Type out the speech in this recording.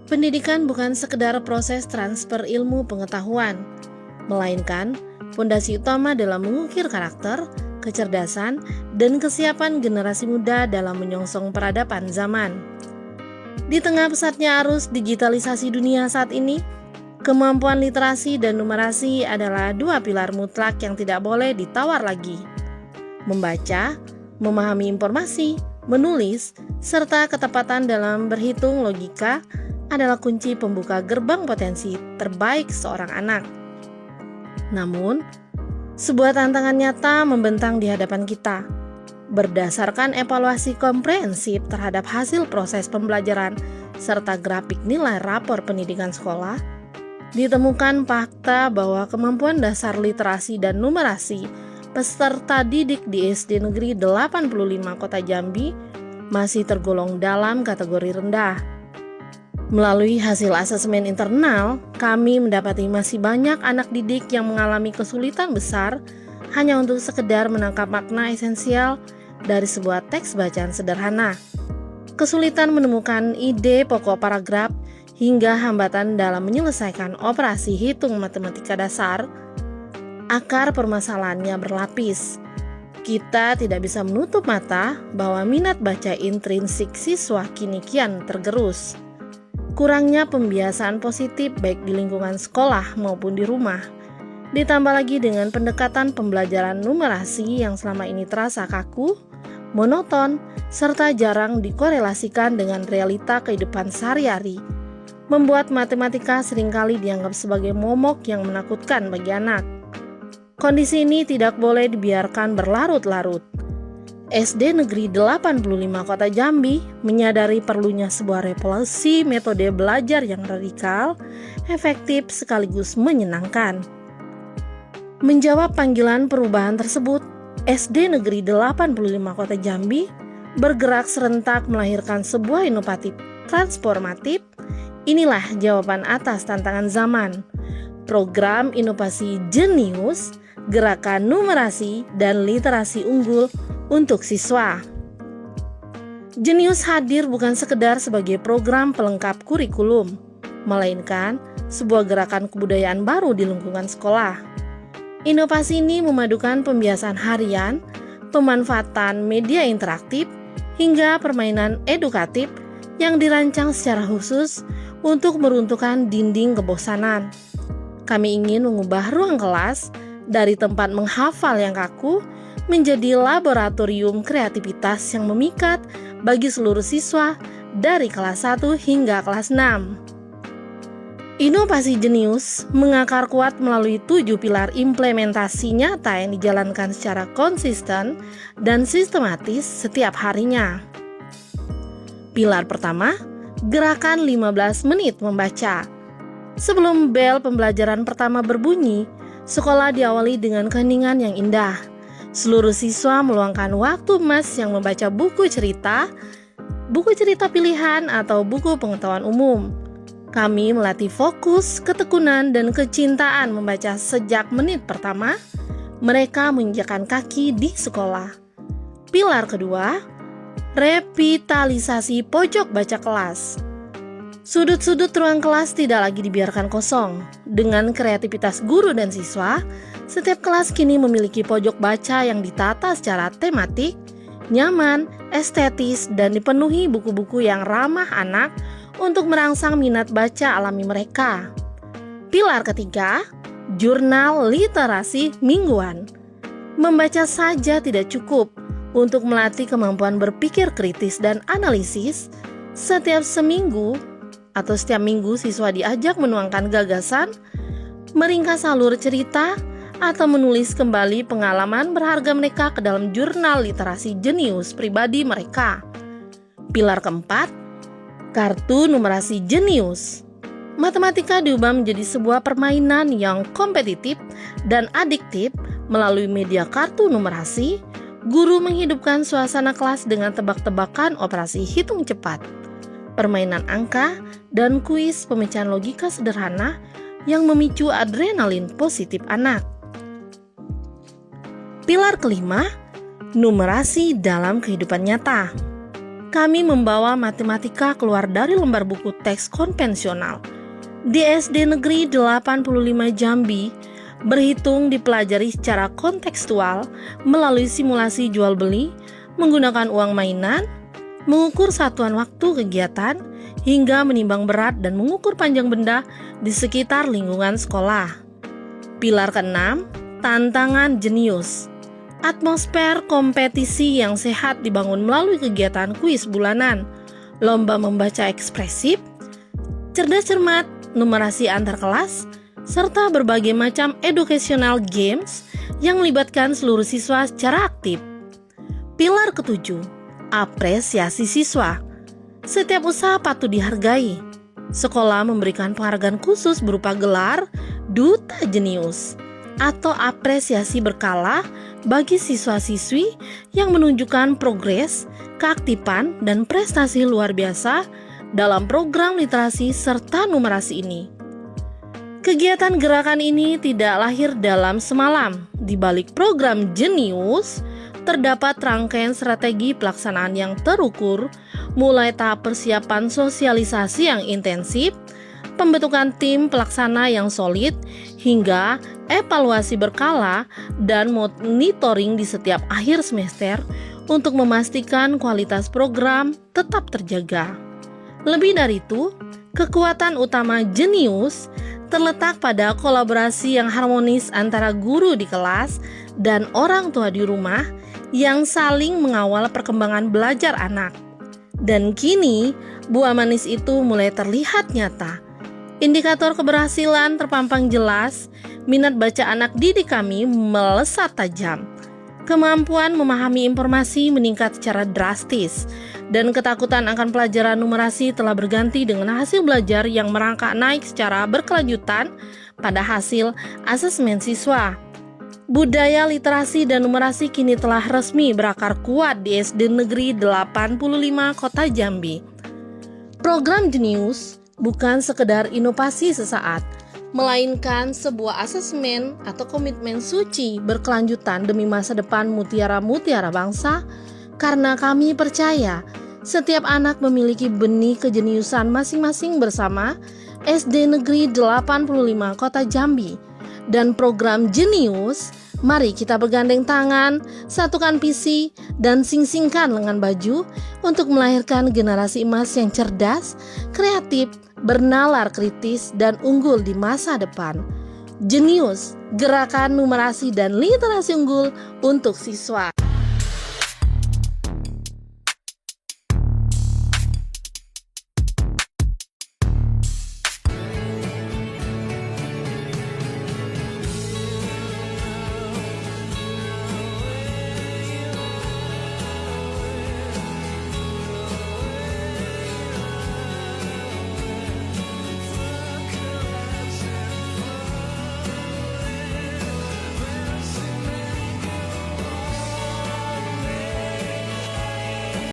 Pendidikan bukan sekedar proses transfer ilmu pengetahuan, melainkan fondasi utama dalam mengukir karakter, kecerdasan, dan kesiapan generasi muda dalam menyongsong peradaban zaman. Di tengah pesatnya arus digitalisasi dunia saat ini, kemampuan literasi dan numerasi adalah dua pilar mutlak yang tidak boleh ditawar lagi. Membaca, memahami informasi, menulis, serta ketepatan dalam berhitung logika adalah kunci pembuka gerbang potensi terbaik seorang anak. Namun, sebuah tantangan nyata membentang di hadapan kita. Berdasarkan evaluasi komprehensif terhadap hasil proses pembelajaran serta grafik nilai rapor pendidikan sekolah, ditemukan fakta bahwa kemampuan dasar literasi dan numerasi peserta didik di SD Negeri 85 Kota Jambi masih tergolong dalam kategori rendah. Melalui hasil asesmen internal, kami mendapati masih banyak anak didik yang mengalami kesulitan besar hanya untuk sekedar menangkap makna esensial dari sebuah teks bacaan sederhana. Kesulitan menemukan ide pokok paragraf hingga hambatan dalam menyelesaikan operasi hitung matematika dasar. Akar permasalahannya berlapis. Kita tidak bisa menutup mata bahwa minat baca intrinsik siswa kini kian tergerus. Kurangnya pembiasaan positif baik di lingkungan sekolah maupun di rumah, ditambah lagi dengan pendekatan pembelajaran numerasi yang selama ini terasa kaku, monoton, serta jarang dikorelasikan dengan realita kehidupan sehari-hari, membuat matematika seringkali dianggap sebagai momok yang menakutkan bagi anak. Kondisi ini tidak boleh dibiarkan berlarut-larut. SD Negeri 85 Kota Jambi menyadari perlunya sebuah revolusi metode belajar yang radikal, efektif sekaligus menyenangkan. Menjawab panggilan perubahan tersebut, SD Negeri 85 Kota Jambi bergerak serentak melahirkan sebuah inovatif transformatif. Inilah jawaban atas tantangan zaman. Program inovasi jenius, gerakan numerasi dan literasi unggul untuk siswa. Jenius hadir bukan sekedar sebagai program pelengkap kurikulum, melainkan sebuah gerakan kebudayaan baru di lingkungan sekolah. Inovasi ini memadukan pembiasaan harian, pemanfaatan media interaktif, hingga permainan edukatif yang dirancang secara khusus untuk meruntuhkan dinding kebosanan. Kami ingin mengubah ruang kelas dari tempat menghafal yang kaku menjadi laboratorium kreativitas yang memikat bagi seluruh siswa dari kelas 1 hingga kelas 6. Inovasi jenius mengakar kuat melalui 7 pilar implementasi nyata yang dijalankan secara konsisten dan sistematis setiap harinya. Pilar pertama, gerakan 15 menit membaca. Sebelum bel pembelajaran pertama berbunyi, sekolah diawali dengan keheningan yang indah. Seluruh siswa meluangkan waktu emas yang membaca buku cerita pilihan atau buku pengetahuan umum. Kami melatih fokus, ketekunan, dan kecintaan membaca sejak menit pertama mereka menginjakkan kaki di sekolah. Pilar kedua, revitalisasi pojok baca kelas. Sudut-sudut ruang kelas tidak lagi dibiarkan kosong. Dengan kreativitas guru dan siswa, setiap kelas kini memiliki pojok baca yang ditata secara tematik, nyaman, estetis, dan dipenuhi buku-buku yang ramah anak untuk merangsang minat baca alami mereka. Pilar ketiga, jurnal literasi mingguan. Membaca saja tidak cukup untuk melatih kemampuan berpikir kritis dan analisis. Setiap minggu siswa diajak menuangkan gagasan, meringkas alur cerita, atau menulis kembali pengalaman berharga mereka ke dalam jurnal literasi jenius pribadi mereka. Pilar keempat, kartu numerasi jenius. Matematika diubah menjadi sebuah permainan yang kompetitif dan adiktif melalui media kartu numerasi. Guru menghidupkan suasana kelas dengan tebak-tebakan operasi hitung cepat, permainan angka, dan kuis pemecahan logika sederhana yang memicu adrenalin positif anak. Pilar kelima, numerasi dalam kehidupan nyata. kami membawa matematika keluar dari lembar buku teks konvensional. Di SD Negeri 85 Jambi, berhitung dipelajari secara kontekstual melalui simulasi jual beli, menggunakan uang mainan, mengukur satuan waktu kegiatan, hingga menimbang berat dan mengukur panjang benda di sekitar lingkungan sekolah. Pilar ke-6, tantangan jenius. Atmosfer kompetisi yang sehat dibangun melalui kegiatan kuis bulanan, lomba membaca ekspresif, cerdas cermat, numerasi antar kelas, serta berbagai macam educational games yang melibatkan seluruh siswa secara aktif. Pilar ke-7, apresiasi siswa. Setiap usaha patut dihargai. Sekolah memberikan penghargaan khusus berupa gelar Duta Jenius atau apresiasi berkala bagi siswa-siswi yang menunjukkan progres, keaktifan, dan prestasi luar biasa dalam program literasi serta numerasi ini. Kegiatan gerakan ini tidak lahir dalam semalam. Di balik program Jenius, terdapat rangkaian strategi pelaksanaan yang terukur, mulai tahap persiapan sosialisasi yang intensif, pembentukan tim pelaksana yang solid, hingga evaluasi berkala dan monitoring di setiap akhir semester untuk memastikan kualitas program tetap terjaga. Lebih dari itu, kekuatan utama Jenius terletak pada kolaborasi yang harmonis antara guru di kelas dan orang tua di rumah yang saling mengawal perkembangan belajar anak. Dan kini, buah manis itu mulai terlihat nyata. Indikator keberhasilan terpampang jelas, minat baca anak didik kami melesat tajam. Kemampuan memahami informasi meningkat secara drastis, dan ketakutan akan pelajaran numerasi telah berganti dengan hasil belajar yang merangkak naik secara berkelanjutan pada hasil asesmen siswa. Budaya literasi dan numerasi kini telah resmi berakar kuat di SD Negeri 85 Kota Jambi. Program Jenius bukan sekedar inovasi sesaat, melainkan sebuah asesmen atau komitmen suci berkelanjutan demi masa depan mutiara-mutiara bangsa, karena kami percaya setiap anak memiliki benih kejeniusan masing-masing bersama SD Negeri 85 Kota Jambi. Dan program Jenius, mari kita bergandeng tangan, satukan visi, dan sing-singkan lengan baju untuk melahirkan generasi emas yang cerdas, kreatif, bernalar kritis, dan unggul di masa depan. Jenius, gerakan numerasi dan literasi unggul untuk siswa.